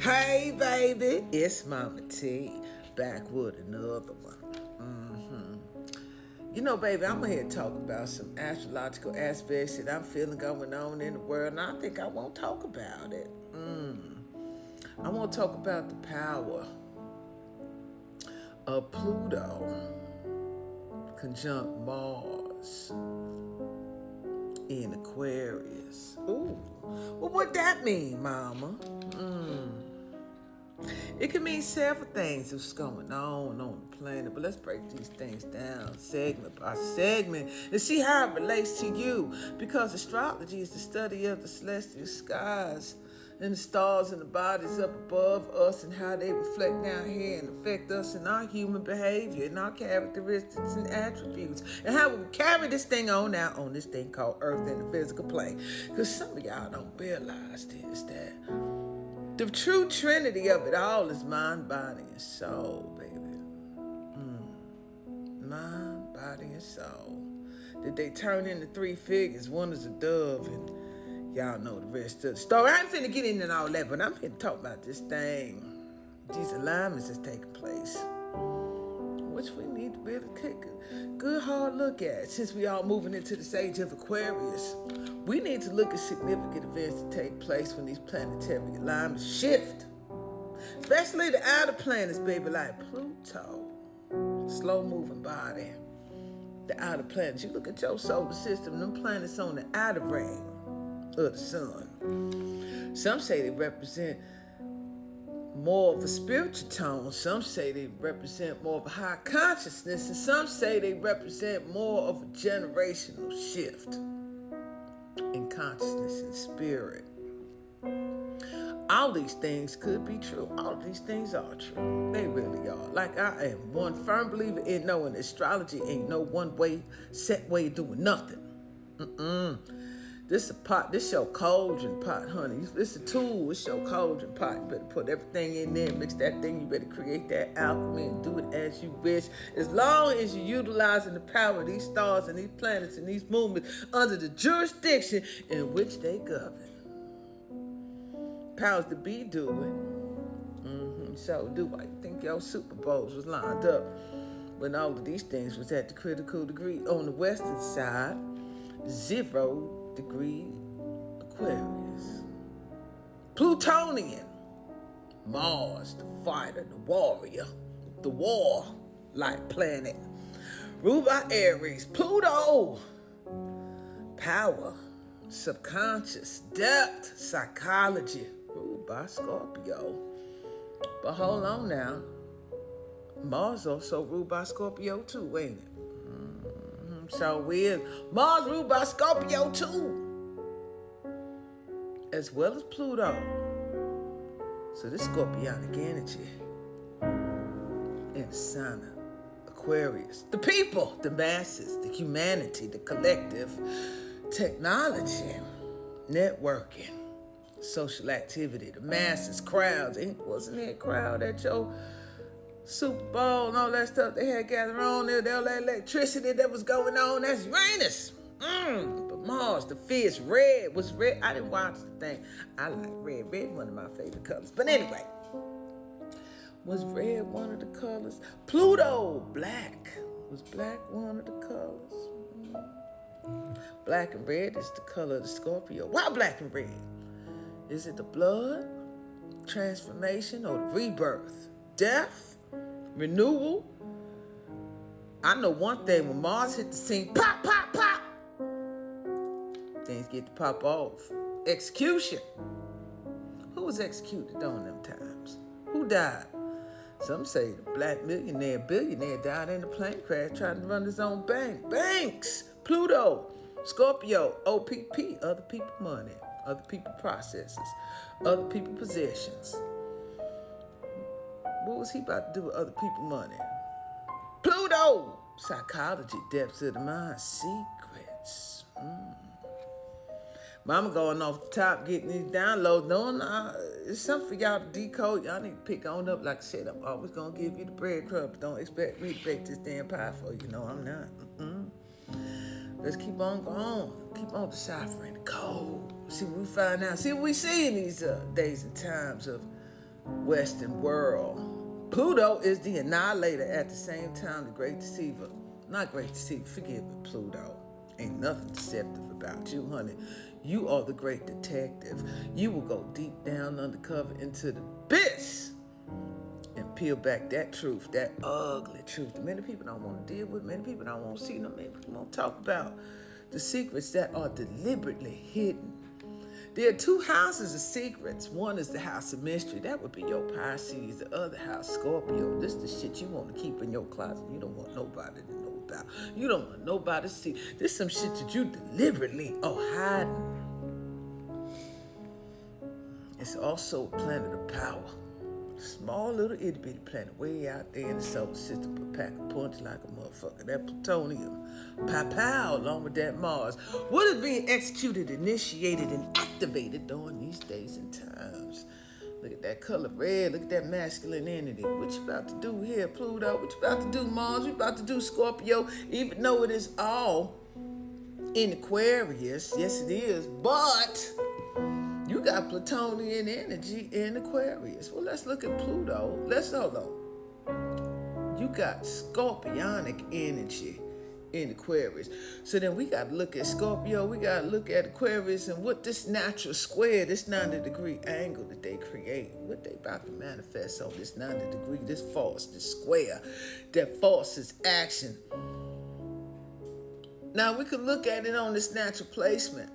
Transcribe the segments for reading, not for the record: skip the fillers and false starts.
Hey baby, it's MahMah Tea, back with another one. You know, baby, I'm here to talk about some astrological aspects that I'm feeling going on in the world, and I think I won't talk about it. I want to talk about the power of Pluto conjunct Mars in Aquarius. Ooh, well, what that mean, Mama? It can mean several things that's going on the planet, but let's break these things down segment by segment and see how it relates to you. Because astrology is the study of the celestial skies and the stars and the bodies up above us and how they reflect down here and affect us in our human behavior and our characteristics and attributes and how we carry this thing on out on this thing called Earth in the physical plane. Because some of y'all don't realize this, that the true trinity of it all is mind, body, and soul, baby. Mind, body, and soul. That they turn into three figures. One is a dove, and y'all know the rest of the story. I ain't finna get into all that, but I'm finna talk about this thing. These alignments that's taking place, which we need to really take a good hard look at. Since we all moving into the age of Aquarius, we need to look at significant events that take place when these planetary alignments shift. Especially the outer planets, baby, like Pluto, slow moving body. The outer planets. You look at your solar system, them planets on the outer ring of the sun. Some say they represent more of a spiritual tone. Some say they represent more of a high consciousness, and some say they represent more of a generational shift in consciousness and spirit. All these things could be true. All these things are true. They really are. Like, I am one firm believer in knowing astrology ain't no one way, set way of doing nothing. This a pot, this your cauldron pot, honey. This a tool, it's your cauldron pot. You better put everything in there, mix that thing. You better create that alchemy and do it as you wish. As long as you're utilizing the power of these stars and these planets and these movements under the jurisdiction in which they govern. Powers to be doing. So do I think your Super Bowls was lined up when all of these things was at the critical degree on the western side, 0 degree Aquarius. Plutonian, Mars, the fighter, the warrior, the war-like planet. Ruled by Aries. Pluto, power, subconscious, depth, psychology. Ruled by Scorpio. But hold on now. Mars also ruled by Scorpio too, ain't it? So weird. Mars ruled by Scorpio too, as well as Pluto. So this Scorpionic energy in the sign of Aquarius. The people, the masses, the humanity, the collective, technology, networking, social activity, the masses, crowds. Wasn't there a crowd at your Super Bowl and all that stuff they had gathered on there? All that electricity that was going on, that's Uranus. But Mars, the fierce, red was red. I didn't watch the thing. I like red. Red, one of my favorite colors. But anyway, was red one of the colors? Pluto, black. Was black one of the colors? Black and red is the color of the Scorpio. Why black and red? Is it the blood, transformation, or the rebirth? Death? Renewal? I know one thing, when Mars hit the scene, pop, pop, pop, things get to pop off. Execution. Who was executed during them times? Who died? Some say the black billionaire died in a plane crash trying to run his own bank. Banks! Pluto, Scorpio, OPP, other people money, other people processes, other people possessions. What was he about to do with other people money? Pluto, psychology, depths of the mind, secrets. Mama going off the top, getting these downloads. It's something for y'all to decode. Y'all need to pick on up. Like I said, I'm always going to give you the breadcrumbs. Don't expect me to bake this damn pie for you. No, I'm not. Let's keep on going. Keep on deciphering the code. See what we find out. See what we see in these days and times of Western world. Pluto is the annihilator, at the same time the great deceiver. Not great deceiver, forgive me, Pluto. Ain't nothing deceptive about you, honey. You are the great detective. You will go deep down undercover into the abyss and peel back that truth, that ugly truth. Many people don't want to deal with, many people don't want to see, many people don't talk about the secrets that are deliberately hidden. There are two houses of secrets. One is the house of mystery. That would be your Pisces. The other house, Scorpio. This is the shit you want to keep in your closet. You don't want nobody to know about. You don't want nobody to see. This is some shit that you deliberately are hiding. It's also a planet of power. Small little itty bitty planet way out there in the solar system, but pack a punch like a motherfucker. That plutonium, pow, along with that Mars, what is being executed, initiated, and activated during these days and times? Look at that color red. Look at that masculine entity. What you about to do here, Pluto? What you about to do, Mars? What you about to do, Scorpio? Even though it is all in Aquarius, yes it is, but you got Plutonian energy in Aquarius. Well, let's look at Pluto. Hold on. You got Scorpionic energy in Aquarius. So then we got to look at Scorpio. We got to look at Aquarius and what this natural square, this 90-degree angle that they create, what they about to manifest on this 90-degree, this force, this square that forces action. Now we could look at it on this natural placement.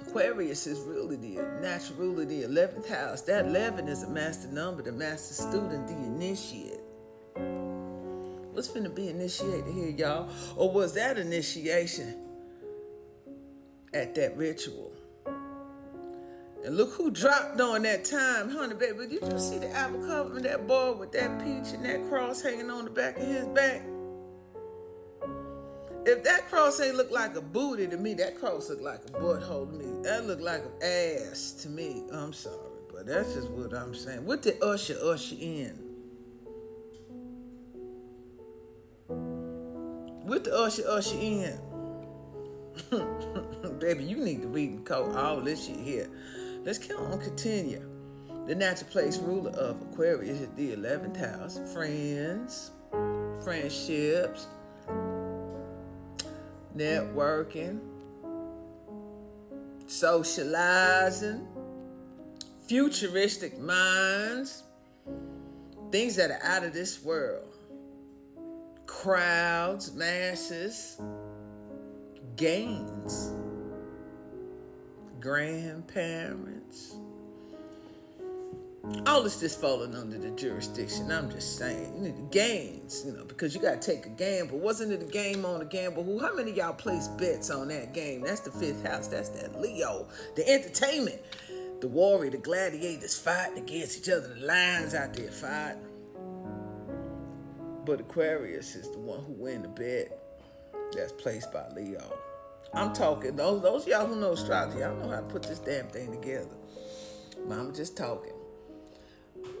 Aquarius is really the natural ruler of the 11th house. That 11 is a master number, the master student, the initiate. What's finna be initiated here, y'all? Or was that initiation at that ritual? And look who dropped on that time, honey, baby. Did you see the apple covering that boy with that peach and that cross hanging on the back of his back? If that cross ain't look like a booty to me, that cross look like a butthole to me. That look like an ass to me. I'm sorry, but that's just what I'm saying. What did usher in? What the usher in? Baby, you need to read and code all this shit here. Let's continue. The natural place ruler of Aquarius is the 11th house. Friends, friendships, networking, socializing, futuristic minds, things that are out of this world, crowds, masses, gains, grandparents. All this is falling under the jurisdiction. I'm just saying, you need the gains, because you got to take a gamble. Wasn't it a game on a gamble? How many of y'all place bets on that game? That's the 5th house. That's that Leo, the entertainment, the warrior, the gladiators fighting against each other, the lions out there fighting. But Aquarius is the one who win the bet that's placed by Leo. I'm talking, those of y'all who know astrology, y'all know how to put this damn thing together. I'm just talking.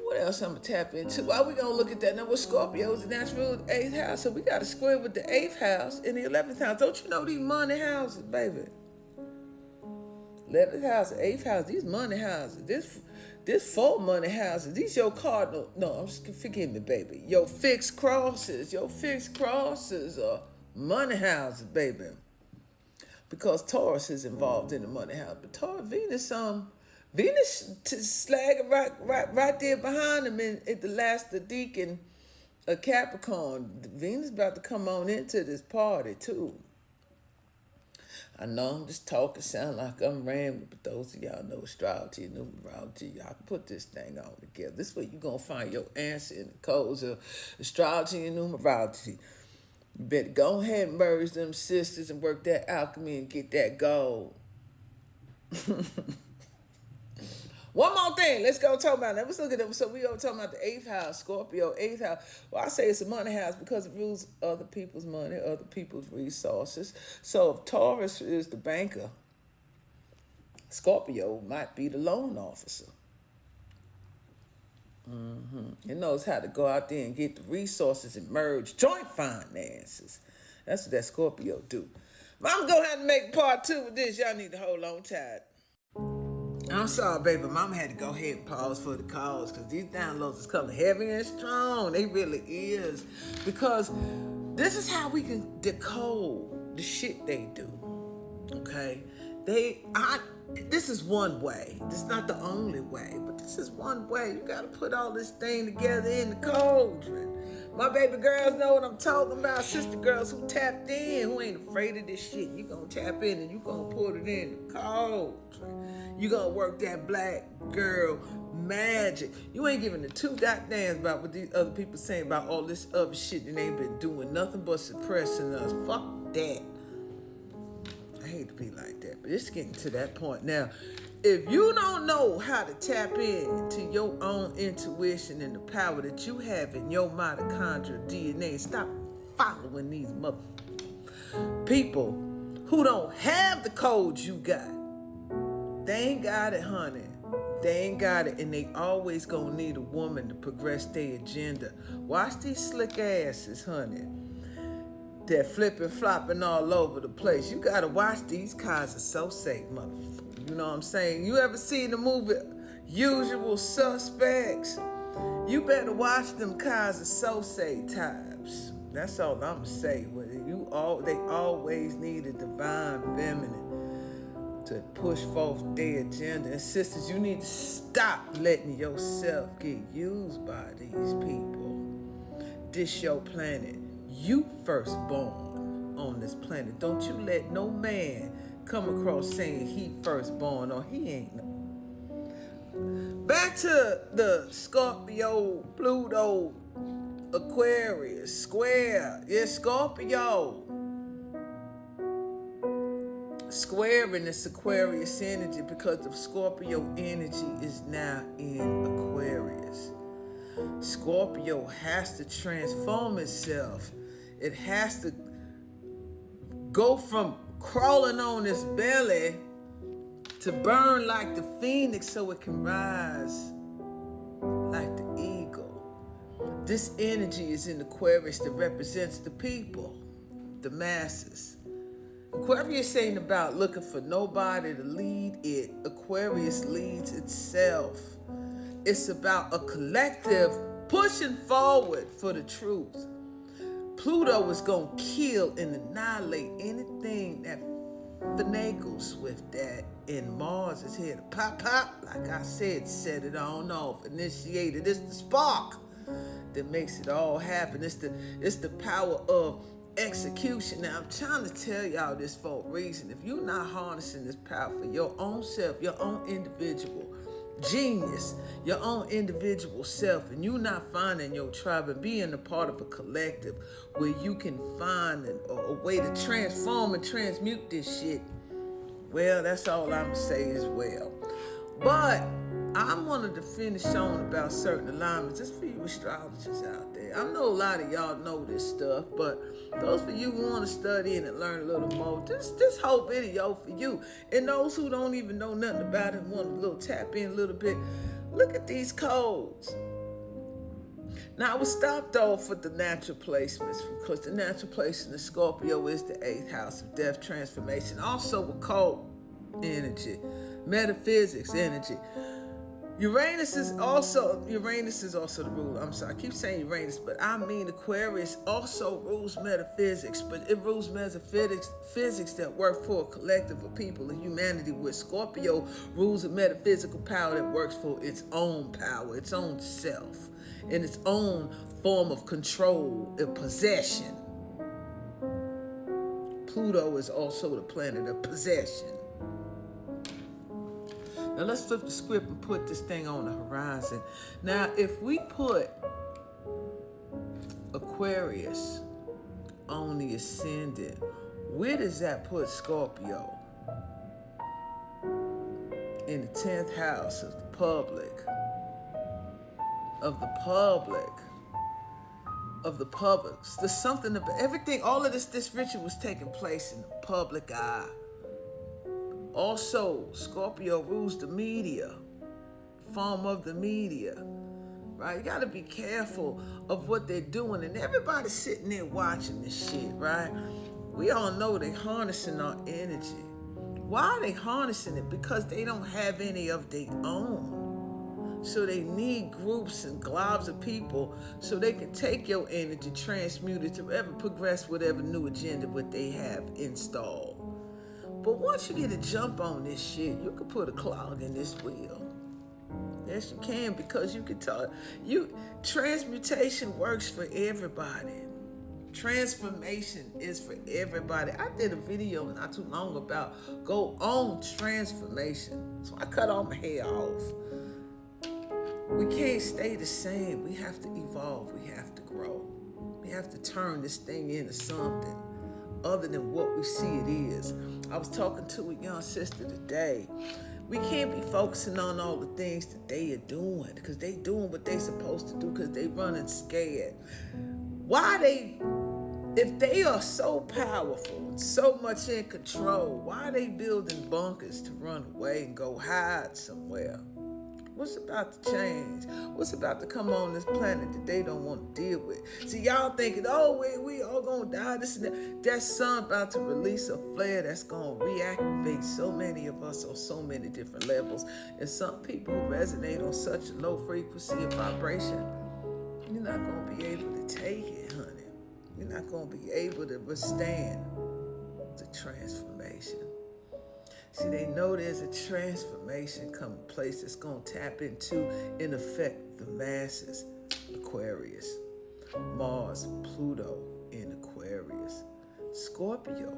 What else I'm going to tap into? Why we going to look at that? Now, with Scorpio is the natural 8th house, so we got to square with the 8th house and the 11th house. Don't you know these money houses, baby? 11th house, 8th house, these money houses, this 4 money houses, these your cardinal, forgive me, baby. Your fixed crosses are money houses, baby. Because Taurus is involved in the money house. But Venus slagging right there behind him at the last deacon of Capricorn. Venus about to come on into this party too. I know I'm just talking, sound like I'm rambling, but those of y'all know astrology and numerology, y'all can put this thing all together. This way you're going to find your answer in the codes of astrology and numerology. You better go ahead and merge them sisters and work that alchemy and get that gold. One more thing. Let's go talk about that. Let's look at them. So we go talking about the 8th house, Scorpio, 8th house. Well, I say it's a money house because it rules other people's money, other people's resources. So if Taurus is the banker, Scorpio might be the loan officer. It knows how to go out there and get the resources and merge joint finances. That's what that Scorpio do. I'm going to have to make part 2 of this. Y'all need to hold on tight. I'm sorry, baby. Mama had to go ahead and pause for the cause because these downloads is coming heavy and strong. They really is. Because this is how we can decode the shit they do. Okay? This is one way. This is not the only way, but this is one way. You gotta put all this thing together in the cauldron. My baby girls know what I'm talking about. Sister girls who tapped in, who ain't afraid of this shit. You gonna tap in and you gonna put it in the cauldron. You gonna work that black girl magic. You ain't giving a two goddamns about what these other people saying about all this other shit and they ain't been doing nothing but suppressing us. Fuck that. I hate to be like that, but it's getting to that point. Now, if you don't know how to tap into your own intuition and the power that you have in your mitochondrial DNA, stop following these mother people who don't have the codes you got. They ain't got it, honey. They ain't got it, and they always gonna need a woman to progress their agenda. Watch these slick asses, honey. They're flipping, flopping all over the place. You gotta watch these kinds of so-say motherfuckers. You know what I'm saying? You ever seen the movie Usual Suspects? You better watch them kinds of so-say types. That's all I'm gonna say with it. They always need a divine feminine to push forth their agenda. And sisters, you need to stop letting yourself get used by these people. This your planet. You first born on this planet. Don't you let no man come across saying he first born or he ain't. Back to the Scorpio, Pluto, Aquarius, square. Yeah, Scorpio. Square in this Aquarius energy because the Scorpio energy is now in Aquarius. Scorpio has to transform itself. It has to go from crawling on its belly to burn like the phoenix so it can rise like the eagle. This energy is in Aquarius that represents the people, the masses. Aquarius ain't about looking for nobody to lead it. Aquarius leads itself. It's about a collective pushing forward for the truth. Pluto is going to kill and annihilate anything that finagles with that. And Mars is here to pop, like I said, set it on off, initiate it. It's the spark that makes it all happen. It's the power of execution. Now, I'm trying to tell y'all this for a reason. If you're not harnessing this power for your own self, your own individual genius, your own individual self, and you not finding your tribe and being a part of a collective where you can find a way to transform and transmute this shit, well, that's all I'm gonna say as well. But I wanted to finish on about certain alignments just for you astrologers out there. I know a lot of y'all know this stuff, but those for you who want to study and learn a little more, this whole video for you. And those who don't even know nothing about it and want a little tap in a little bit, look at these codes. Now, I was stopped off with the natural placements because the natural place in the Scorpio is the 8th house of death transformation, also occult energy, metaphysics energy. Uranus is also the ruler. I'm sorry, I keep saying Uranus, but I mean Aquarius also rules metaphysics, but it rules metaphysics that work for a collective of people and humanity, where Scorpio rules a metaphysical power that works for its own power, its own self, and its own form of control and possession. Pluto is also the planet of possession. Now let's flip the script and put this thing on the horizon. Now, if we put Aquarius on the ascendant, where does that put Scorpio? In the 10th house of the public. There's something about everything, all of this ritual was taking place in the public eye. Also, Scorpio rules the media, form of the media, right? You got to be careful of what they're doing. And everybody's sitting there watching this shit, right? We all know they're harnessing our energy. Why are they harnessing it? Because they don't have any of their own. So they need groups and globs of people so they can take your energy, transmute it to ever progress whatever new agenda what they have installed. But once you get a jump on this shit, you can put a clog in this wheel. Yes, you can, because you can tell transmutation works for everybody. Transformation is for everybody. I did a video not too long about go on transformation. So I cut all my hair off. We can't stay the same. We have to evolve. We have to grow. We have to turn this thing into something other than what we see it is. I was talking to a young sister today. We can't be focusing on all the things that they are doing because they doing what they supposed to do because they running scared. If they are so powerful, so much in control, why are they building bunkers to run away and go hide somewhere? What's about to change? What's about to come on this planet that they don't want to deal with? See, y'all thinking, oh, we all gonna die, this and that. That sun about to release a flare that's gonna reactivate so many of us on so many different levels. And some people who resonate on such a low frequency of vibration, you're not gonna be able to take it, honey. You're not gonna be able to withstand the transformation. See, they know there's a transformation coming place that's going to tap into and affect the masses. Aquarius, Mars, Pluto in Aquarius, Scorpio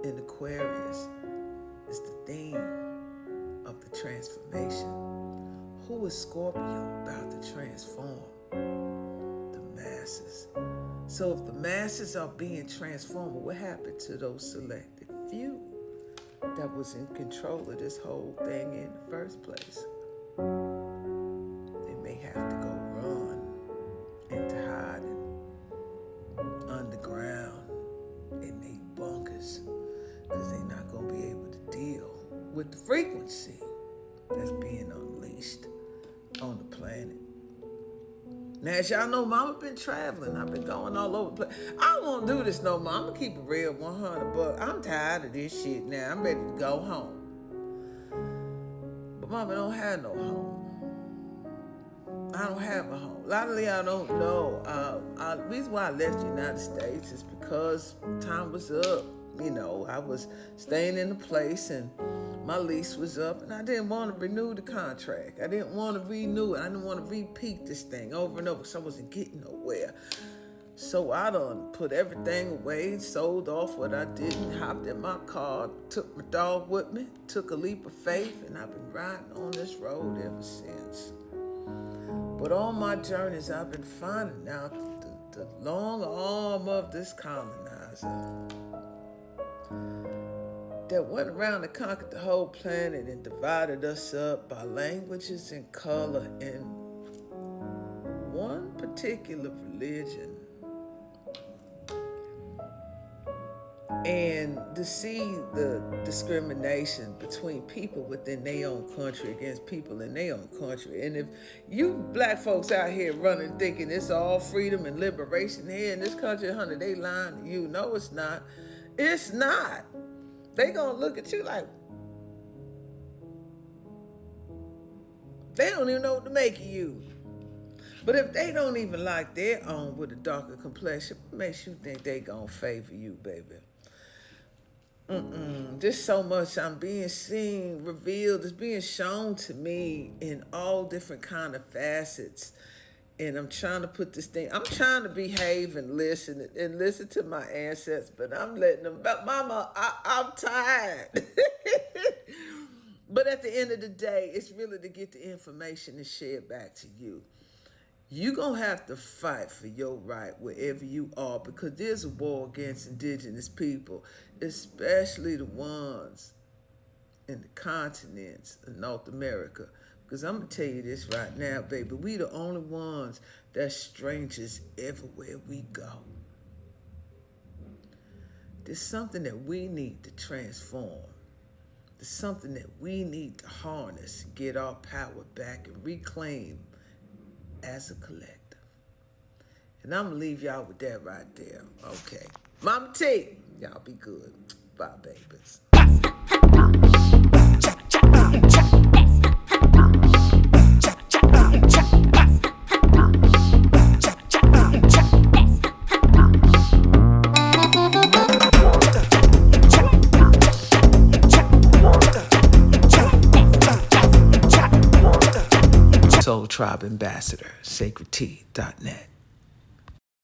in Aquarius is the theme of the transformation. Who is Scorpio about to transform? The masses. So if the masses are being transformed, what happened to those selected few that was in control of this whole thing in the first place? They may have to go run into hiding underground in their bunkers because they're not going to be able to deal with the frequency that's being unleashed on the planet. Now, as y'all know, Mama been traveling. I've been going all over the place. I don't want to do this no more. I'm going to keep it real 100, but I'm tired of this shit now. I'm ready to go home. But Mama don't have no home. I don't have a home. A lot of y'all don't know. The reason why I left the United States is because time was up. You know, I was staying in the place and my lease was up and I didn't want to renew the contract. I didn't want to renew it. I didn't want to repeat this thing over and over because I wasn't getting nowhere. So I done put everything away, sold off what I didn't, hopped in my car, took my dog with me, took a leap of faith, and I've been riding on this road ever since. But on my journeys, I've been finding out the long arm of this colonizer that went around and conquered the whole planet and divided us up by languages and color and one particular religion. And to see the discrimination between people within their own country against people in their own country. And if you black folks out here running thinking it's all freedom and liberation here in this country, honey, they lying to you. No, it's not. It's not. They gonna look at you like they don't even know what to make of you. But if they don't even like their own with a darker complexion, what makes you think they gonna favor you, baby? There's so much I'm being seen, revealed, it's being shown to me in all different kind of facets. And I'm trying to put this thing, I'm trying to behave and listen to my ancestors, but I'm letting them, but Mama, I'm tired. But at the end of the day, it's really to get the information and share it back to you. You're going to have to fight for your right wherever you are because there's a war against indigenous people, especially the ones in the continents of North America. Because I'm going to tell you this right now, baby. We the only ones that's strangers everywhere we go. There's something that we need to transform. There's something that we need to harness, get our power back and reclaim as a collective. And I'm going to leave y'all with that right there. Okay. MahMah Tea. Y'all be good. Bye, babies. Soul Tribe Ambassador, sacredtea.net.